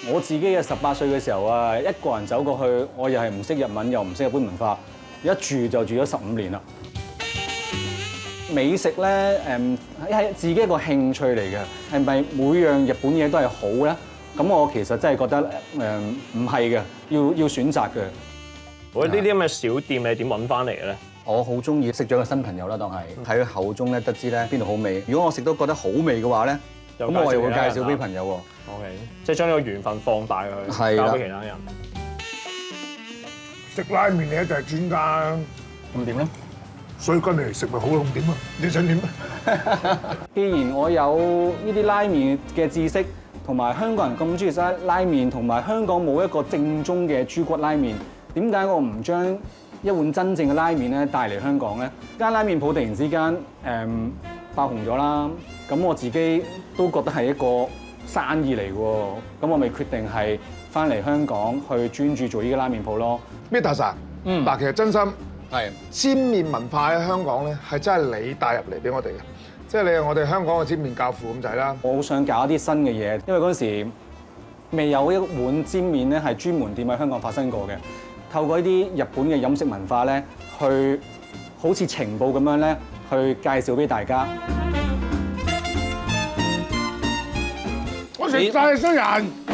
我自己嘅18歲嘅時候啊，一個人走過去，我又係唔識日文，又唔識日本文化，一住就住咗15年啦。美食咧，係自己一個興趣嚟嘅，係咪每樣日本嘢都係好咧？咁我其實真係覺得唔係嘅，要選擇嘅。我呢啲咁嘅小店你點揾翻嚟嘅咧？我好中意識咗個新朋友啦，當係喺佢口中咧得知咧邊度好味。如果我食都覺得好味嘅話咧，咁我又會介紹俾朋友喎。OK，即係將呢個緣分放大佢，交俾其他人。食拉麵你一定係專家啦，咁點咧？所以跟你嚟食咪好咯，點啊？你想點啊？既然我有呢啲拉麵嘅知識，同埋香港人咁中意食拉麵，同埋香港冇一個正宗嘅豬骨拉麵，點解我唔將一碗真正嘅拉麵咧帶嚟香港咧？間拉麵鋪突然之間爆紅咗啦，咁我自己都覺得係一個生意嚟喎，咁我咪決定係翻嚟香港去專注做呢個拉麵鋪咯。Mita san，嗱，其實真心係煎麵文化喺香港咧，係真係你帶入嚟俾我哋嘅，即係你係我哋香港嘅煎麵教父咁就係啦。我好想搞一啲新嘅嘢，因為嗰陣時未有一碗煎麵咧係專門店喺香港發生過嘅。透過呢啲日本嘅飲食文化咧，去好似情報咁樣咧，去介紹俾大家。我食晒衰人。